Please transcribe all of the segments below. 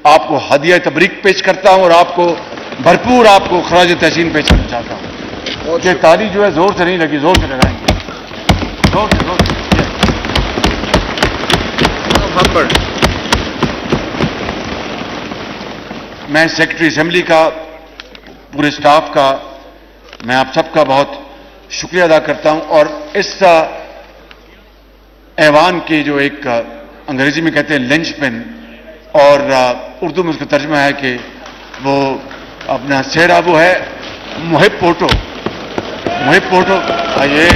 आपको हदिया तबरीक पेश करता हूं और आपको भरपूर आपको खराज तहसीन पेश करना चाहता हूं। ये ताली जो है जोर से नहीं लगी, जोर से लगाएंगे, जोर से, जोर से। मैं सेक्रेटरी असेंबली का, पूरे स्टाफ का, मैं आप सबका बहुत शुक्रिया अदा करता हूं। और इस ऐवान के जो एक अंग्रेजी में कहते हैं लिंच पिन, और उर्दू में उसका तर्जुमा है कि वो अपना सेहरा वो है मुहिब पोटो, मुहिब पोटो। आइए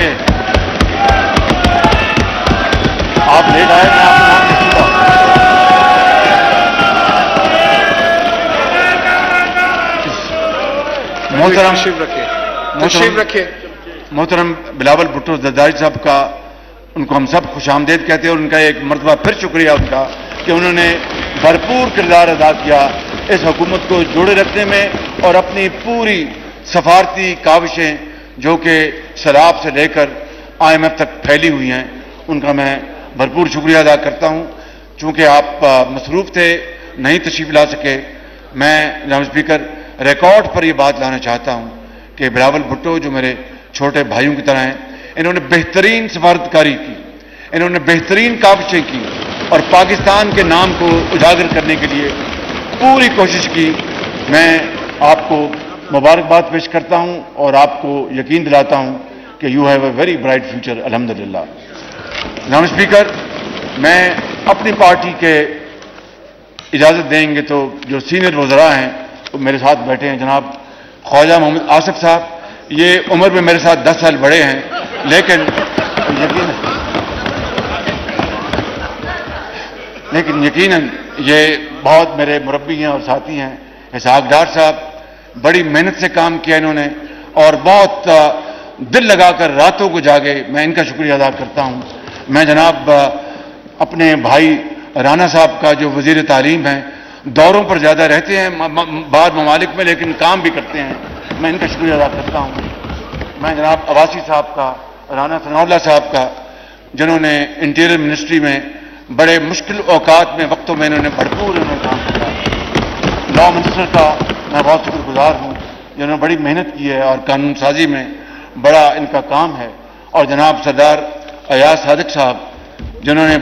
आप लेट आए, मैं आपका नाम लिखूंगा। मोहतरम मोहतरम बिलावल भुट्टो जरदारी साहब का, उनको हम सब खुशामदेद कहते हैं और उनका एक मरतबा फिर शुक्रिया उनका कि उन्होंने भरपूर किरदार अदा किया इस हुकूमत को जोड़े रखने में और अपनी पूरी सफारती काविशें जो कि सैलाब से लेकर IMF तक फैली हुई हैं, उनका मैं भरपूर शुक्रिया अदा करता हूं। चूंकि आप मसरूफ थे, नहीं तशरीफ ला सके, मैं जनाब स्पीकर रिकॉर्ड पर यह बात लाना चाहता हूं कि बिलावल भुट्टो जो मेरे छोटे भाइयों की तरह हैं, इन्होंने बेहतरीन सफारतकारी की, इन्होंने बेहतरीन काविशें की और पाकिस्तान के नाम को उजागर करने के लिए पूरी कोशिश की। मैं आपको मुबारकबाद पेश करता हूं और आपको यकीन दिलाता हूं कि you have a very bright future अल्हम्दुलिल्लाह। जनाब स्पीकर, मैं अपनी पार्टी के इजाज़त देंगे तो जो सीनियर वज़रा हैं वो मेरे साथ बैठे हैं। जनाब ख्वाजा मोहम्मद आसिफ साहब, ये उम्र में मेरे साथ 10 साल बड़े हैं, लेकिन यकीनन ये बहुत मेरे मुरब्बी हैं और साथी हैं। इसहाक डार साहब, बड़ी मेहनत से काम किया इन्होंने और बहुत दिल लगाकर रातों को जागे, मैं इनका शुक्रिया अदा करता हूं। मैं जनाब अपने भाई राना साहब का जो वजीर तालीम हैं, दौरों पर ज़्यादा रहते हैं बाद ममालिक में, लेकिन काम भी करते हैं, मैं इनका शुक्रिया अदा करता हूं। मैं जनाब अवासी साहब का, राना सनाउल्लाह साहब का, जिन्होंने इंटीरियर मिनिस्ट्री में बड़े मुश्किल औकात में, वक्तों में इन्होंने भरपूर काम किया। लॉ मिनिस्टर का मैं बहुत शुक्रगुजार हूँ, जिन्होंने बड़ी मेहनत की है और कानून साजी में बड़ा इनका काम है। और जनाब सरदार अयाज सादिक साहब, जिन्होंने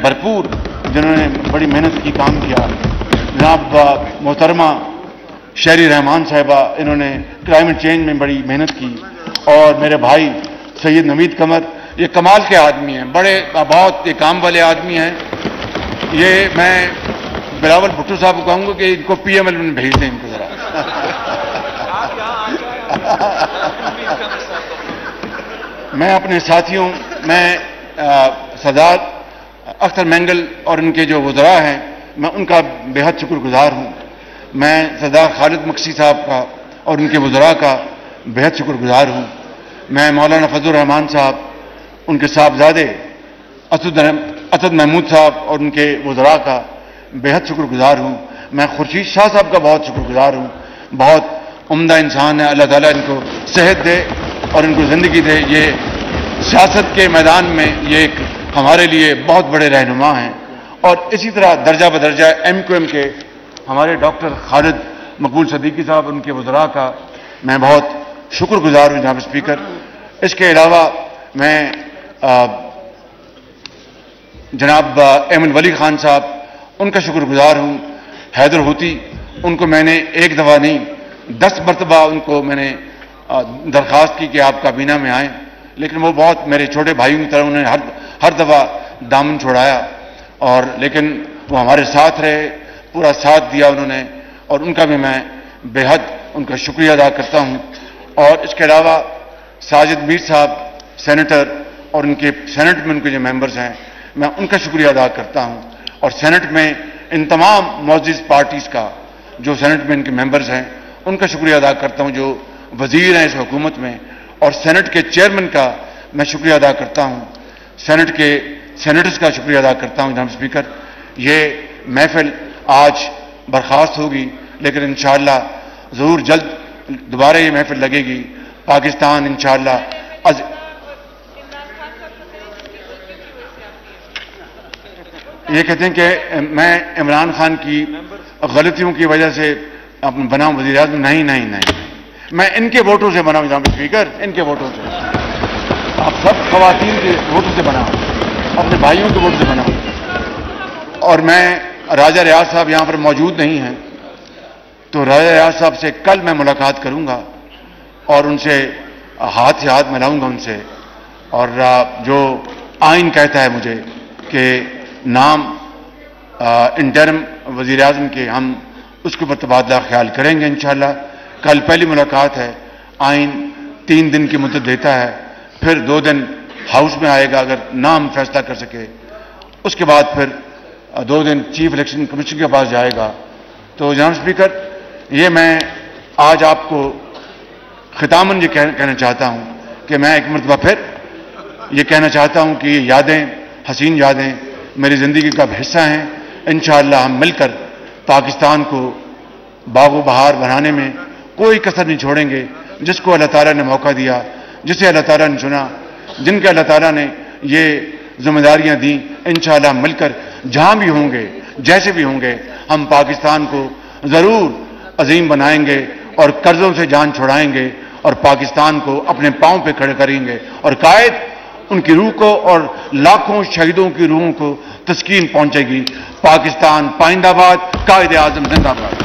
बड़ी मेहनत की, काम किया। जनाब मोहतरमा शहरी रहमान साहिबा, इन्होंने क्लाइमेट चेंज में बड़ी मेहनत की। और मेरे भाई सैयद नवीद कमर, ये कमाल के आदमी हैं, बड़े बहुत काम वाले आदमी हैं। ये मैं बिलावल भुट्टो साहब को कहूंगा कि इनको PML में भेज दें इनको जरा। मैं अपने साथियों, मैं सरदार अख्तर मैंगल और इनके जो वज़रा हैं, मैं उनका बेहद शुक्रगुजार हूँ। मैं सरदार खालिद मक्सी साहब का और उनके वज़रा का बेहद शुक्रगुजार हूँ। मैं मौलाना फजल रहमान साहब, उनके साहबजादे असद महमूद साहब और उनके वज़रा का बेहद शुक्रगुजार हूँ। मैं खुर्शीद शाह साहब का बहुत शुक्रगुजार हूँ, बहुत उम्दा इंसान है। अल्लाह ताला इनको सेहत दे और इनको ज़िंदगी दे। ये सियासत के मैदान में ये एक हमारे लिए बहुत बड़े रहनुमा हैं। और इसी तरह दर्जा बदर्जा MQM के हमारे डॉक्टर खालिद मकबूल सदीकी साहब, उनके वज़रा का मैं बहुत शुक्रगुजार हूँ जनाब स्पीकर। इसके अलावा मैं जनाब अहमद वली खान साहब, उनका शुक्रगुजार हूँ। हैदर होती, उनको मैंने एक दफ़ा नहीं 10 मरतबा उनको मैंने दरख्वास्त की कि आप काबीना में आएँ, लेकिन वो बहुत मेरे छोटे भाइयों की तरह उन्होंने हर दफ़ा दामन छोड़ाया। और लेकिन वो हमारे साथ रहे, पूरा साथ दिया उन्होंने, और उनका भी मैं बेहद उनका शुक्रिया अदा करता हूँ। और इसके अलावा साजिद मीर साहब सेनेटर और उनके सेनेट में उनके जो मेंबर्स हैं, मैं उनका शुक्रिया अदा करता हूँ। और सेनेट में इन तमाम मौजूद पार्टीज़ का जो सेनेट में इनके मेंबर्स हैं, उनका शुक्रिया अदा करता हूँ, जो वजीर हैं इस हुकूमत में। और सेनेट के चेयरमैन का मैं शुक्रिया अदा करता हूँ, सेनेट के सेनेटर्स का शुक्रिया अदा करता हूँ जनाब स्पीकर। ये महफिल आज बर्खास्त होगी, लेकिन इंशाअल्लाह ज़रूर जल्द दोबारा ये महफिल लगेगी। पाकिस्तान इंशाअल्लाह ये कहते हैं कि मैं इमरान खान की गलतियों की वजह से बनाऊं वज़ीर आज़म। नहीं नहीं नहीं, मैं इनके वोटों से बनाऊं जनाब स्पीकर, इनके वोटों से। आप सब खवातीन के वोटों से बनाओ, अपने भाइयों के वोट से बनाओ। और मैं राजा रियाज साहब यहां पर मौजूद नहीं हैं, तो राजा रियाज साहब से कल मैं मुलाकात करूंगा और उनसे हाथ से हाथ मिलाऊंगा उनसे। और जो आइन कहता है मुझे कि नाम इंटरम वज़ीर आज़म के, हम उसके ऊपर तबादला ख्याल करेंगे इंशाअल्लाह। कल पहली मुलाकात है। आइन 3 दिन की मुद्दत देता है, फिर 2 दिन हाउस में आएगा अगर ना हम फैसला कर सके, उसके बाद फिर 2 दिन चीफ इलेक्शन कमीशन के पास जाएगा। तो जनाब स्पीकर, ये मैं आज आपको खितामन ये कहना चाहता हूं कि मैं एक मरतबा फिर ये कहना चाहता हूं कि ये यादें, हसीन यादें मेरी ज़िंदगी का हिस्सा हैं। इंशाअल्लाह हम मिलकर पाकिस्तान को बागो बहार बनाने में कोई कसर नहीं छोड़ेंगे। जिसको अल्लाह ताला ने मौका दिया, जिसे अल्लाह ताला ने चुना, जिनके अल्लाह ताला ने ये जिम्मेदारियां दी, इंशाअल्लाह मिलकर जहां भी होंगे, जैसे भी होंगे, हम पाकिस्तान को जरूर अजीम बनाएंगे और कर्जों से जान छुड़ाएंगे और पाकिस्तान को अपने पांव पे खड़े करेंगे और कायद उनकी रूह को और लाखों शहीदों की रूहों को तस्कीन पहुंचेगी। पाकिस्तान पाइंदाबाद, कायद आजम जिंदाबाद।